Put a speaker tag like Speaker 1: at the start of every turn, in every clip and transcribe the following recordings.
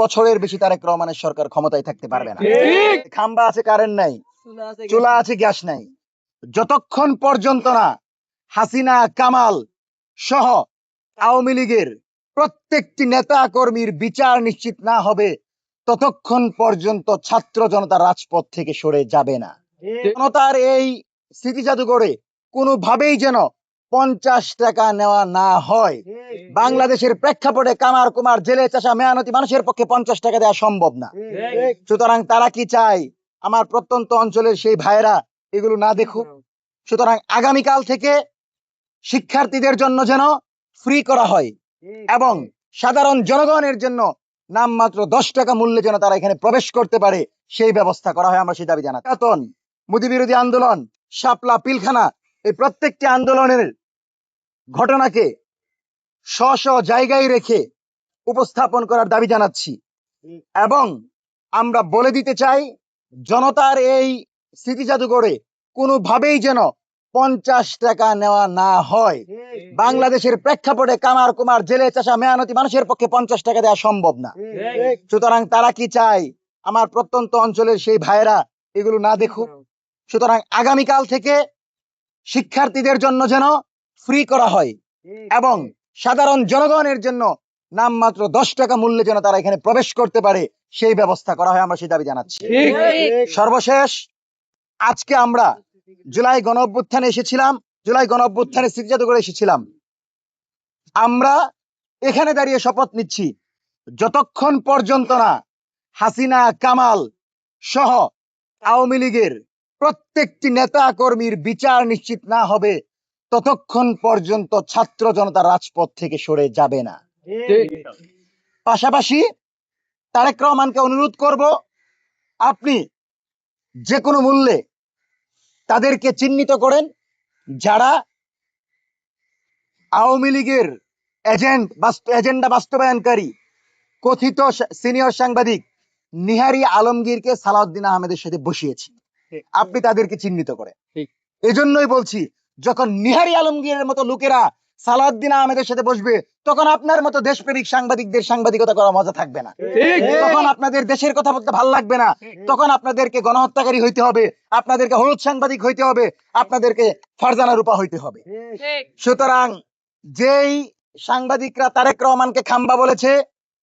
Speaker 1: বছরের বেশি তারেক রহমানের সরকার ক্ষমতায় থাকতে পারবে না। খাম্বা আছে, কারেন্ট নাই, চুলা আছে, গ্যাস নাই। যতক্ষণ পর্যন্ত না হাসিনা, কামাল সহ আওয়ামী লীগের প্রত্যেকটি নেতা কর্মীর বিচার নিশ্চিত না হবে, ততক্ষণ পর্যন্ত ছাত্র জনতা রাজপথ থেকে সরে যাবে না। জনতার এই স্মৃতি জাদুঘরে কোনোভাবেই যেন 50 টাকা নেওয়া না হয়। বাংলাদেশের প্রেক্ষাপটে কামার কুমার, জেলে চাষা, মেহনতি মানুষের পক্ষে 50 টাকা দেওয়া সম্ভব না। সুতরাং তারা কি চায়? আমার প্রত্যন্ত অঞ্চলের সেই ভাইয়েরা এগুলো না দেখুক। সুতরাং আগামীকাল থেকে শিক্ষার্থীদের জন্য যেন ফ্রি করা হয় এবং সাধারণ জনগণের জন্য নামমাত্র 10 টাকা মূল্যে যেন তারা এখানে প্রবেশ করতে পারে, সেই ব্যবস্থা করা হয়। আমরা সেই দাবি জানাই। মোদী বিরোধী আন্দোলন, শাপলা, পিলখানা, এই প্রত্যেকটি আন্দোলনের ঘটনাকে স্ব স্ব জায়গায় রেখে উপস্থাপন করার দাবি জানাচ্ছি এবং আমরা বলে দিতে চাই, জনতার এই স্মৃতি জাদুঘরে কোনোভাবেই যেন 50 টাকা নেওয়া না হয়। বাংলাদেশের প্রেক্ষাপটে কামার কুমার, জেলে চাষা, মেহনতি মানুষের পক্ষে 50 টাকা দেওয়া সম্ভব না। সুতরাং তারা কি চায়? আমার প্রত্যন্ত অঞ্চলের সেই ভাইয়েরা এগুলো না দেখুক। সুতরাং আগামীকাল থেকে শিক্ষার্থীদের জন্য যেন ফ্রি করা হয় এবং সাধারণ জনগণের জন্য নামমাত্র 10 টাকা মূল্যে যেন তারা এখানে প্রবেশ করতে পারে, সেই ব্যবস্থা করা হয়। আমরা সেই দাবি জানাচ্ছি। সর্বশেষ, আজকে আমরা জুলাই গণ অভ্যুত্থানে এসেছিলাম, জুলাই গণ অভ্যুত্থানের স্মৃতি জাদুঘরে এসেছিলাম। আমরা এখানে দাঁড়িয়ে শপথ নিচ্ছি, যতক্ষণ পর্যন্ত না হাসিনা, কামাল সহ আওয়ামী লীগের প্রত্যেকটি নেতা কর্মীর বিচার নিশ্চিত না হবে, ততক্ষণ পর্যন্ত ছাত্র জনতা রাজপথ থেকে সরে যাবে না। পাশাপাশি তারেক রহমানকে অনুরোধ করব, আপনি যে কোনো মূল্যে তাদেরকে চিহ্নিত করেন যারা আওয়ামী লীগের এজেন্ডা বাস্তবায়নকারী কথিত সিনিয়র সাংবাদিক নিহারি আলমগীরকে সালাউদ্দিন আহমেদের সাথে বসিয়েছে। আপনি তাদেরকে চিহ্নিত করে। এজন্যই বলছি, যখন নিহারি আলমগীরের মতো লোকেরা সালাউদ্দিন আহমেদের সাথে বসবে, তখন আপনার মতো দেশপ্রেমিক সাংবাদিকদের সাংবাদিকতা করা মজা থাকবে না। তখন আপনাদের দেশের কথা বলতে ভালো লাগবে না। তখন আপনাদেরকে গণহত্যাকারী হইতে হবে, আপনাদেরকে হলুদ সাংবাদিক হইতে হবে, আপনাদেরকে ফারজানা রূপা হইতে হবে। সুতরাং যেই সাংবাদিকরা তারেক রহমানকে খাম্বা বলেছে,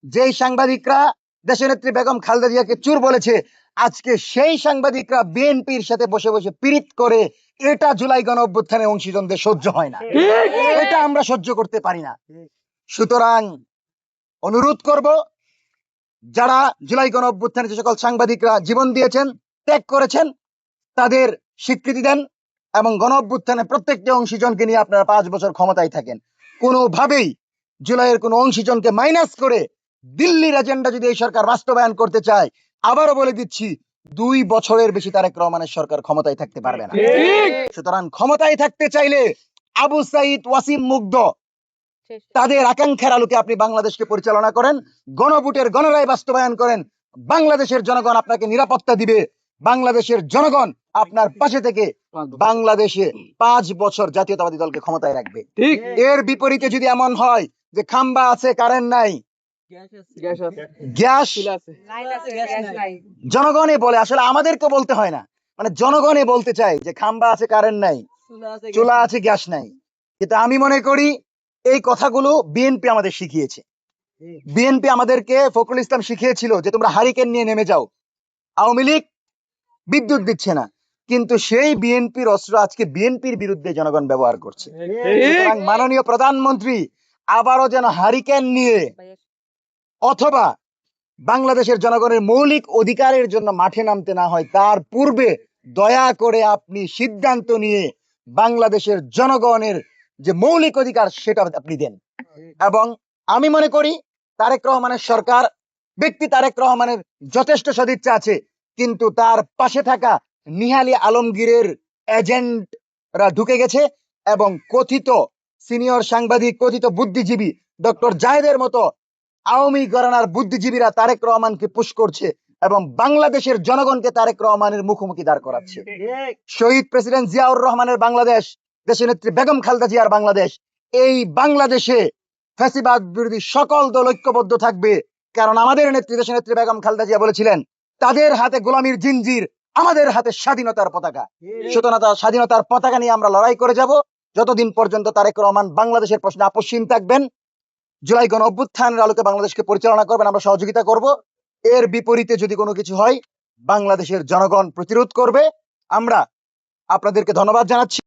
Speaker 1: যেই সাংবাদিকরা দেশনেত্রী বেগম খালেদা জিয়াকে চোর বলেছে, আজকে সেই সাংবাদিকরা বিএনপির সাথে বসে বসে পীড়িত করে, এটা জুলাই গণ অভ্যুত্থানের অংশীজনদের সহ্য হয় না, এটা আমরা সহ্য করতে পারি না। সুতরাং অনুরোধ করব, যারা জুলাই গণ অভ্যুত্থানে যে সকল সাংবাদিকরা জীবন দিয়েছেন, ত্যাগ করেছেন, তাদের স্বীকৃতি দেন এবং গণ অভ্যুত্থানে প্রত্যেকটি অংশীজনকে নিয়ে আপনারা 5 বছর ক্ষমতায় থাকেন। কোনোভাবেই জুলাইয়ের কোনো অংশীজনকে মাইনাস করে দিল্লির এজেন্ডা যদি এই সরকার বাস্তবায়ন করতে চায়, আবারও বলে দিচ্ছি, 2 বছরের বেশি তারেক রহমানের সরকার ক্ষমতায় থাকতে পারবে না। সুতরাং ক্ষমতায় থাকতে চাইলে আবু সাইদ, ওয়াসিম মুগ্ধ তাদের আকাঙ্ক্ষার আলোকে আপনি বাংলাদেশকে পরিচালনা করেন, গণভোটের গণরায় বাস্তবায়ন করেন। বাংলাদেশের জনগণ আপনাকে নিরাপত্তা দিবে, বাংলাদেশের জনগণ আপনার পাশে থেকে বাংলাদেশে 5 বছর জাতীয়তাবাদী দলকে ক্ষমতায় রাখবে। এর বিপরীতে যদি এমন হয় যে খাম্বা আছে, কারেন্ট নাই, গ্যাস জনগণে বলে, আসলে আমাদেরকে বলতে হয় না, মানে জনগণে বলতে চায় যে খাম্বা আছে, কারেন্ট নাই, চুলা আছে, গ্যাস নাই। কিন্তু আমি মনে করি এই কথাগুলো বিএনপি আমাদের শিখিয়েছে। বিএনপি আমাদেরকে, ফখরুল ইসলাম শিখিয়েছিল যে তোমরা হারিকেন নিয়ে নেমে যাও। আওয়ামী লীগ বিদ্যুৎ দিচ্ছে না, কিন্তু সেই বিএনপির অস্ত্র আজকে বিএনপির বিরুদ্ধে জনগণ ব্যবহার করছে। সুতরাং মাননীয় প্রধানমন্ত্রী আবারও যেন হারিকেন নিয়ে অথবা বাংলাদেশের জনগণের মৌলিক অধিকারের জন্য মাঠে নামতে না হয়, তার পূর্বে দয়া করে আপনি সিদ্ধান্ত নিয়ে বাংলাদেশের জনগণের যে মৌলিক অধিকার সেটা আপনি দেন। এবং আমি মনে করি তারেক রহমানের সরকার, ব্যক্তি তারেক রহমানের যথেষ্ট সদিচ্ছা আছে, কিন্তু তার পাশে থাকা নিহালি আলমগীরের এজেন্টরা ঢুকে গেছে এবং কথিত সিনিয়র সাংবাদিক, কথিত বুদ্ধিজীবী ডক্টর জাহেদের মতো আওয়ামী ঘরানার বুদ্ধিজীবীরা তারেক রহমানকে পুশ করছে এবং বাংলাদেশের জনগণকে তারেক রহমানের মুখোমুখি দাঁড় করাচ্ছে। শহীদ প্রেসিডেন্ট জিয়াউর রহমানের বাংলাদেশ, দেশনেত্রী বেগম খালেদা জিয়ার বাংলাদেশ, এই বাংলাদেশে ফ্যাসিবাদ বিরোধী সকল দল ঐক্যবদ্ধ থাকবে কারণ আমাদের নেত্রী দেশনেত্রী বেগম খালেদা জিয়া বলেছিলেন, তাদের হাতে গোলামীর জিঞ্জির, আমাদের হাতে স্বাধীনতার পতাকা। সুতরাং স্বাধীনতার পতাকা নিয়ে আমরা লড়াই করে যাব যতদিন পর্যন্ত তারেক রহমান বাংলাদেশের প্রশ্নে আপোষহীন থাকবেন, জুলাই গণ অভ্যুত্থানের আলোকে বাংলাদেশকে পরিচালনা করবেন, আমরা সহযোগিতা করব। এর বিপরীতে যদি কোনো কিছু হয়, বাংলাদেশের জনগণ প্রতিরোধ করবে। আমরা আপনাদেরকে ধন্যবাদ জানাচ্ছি।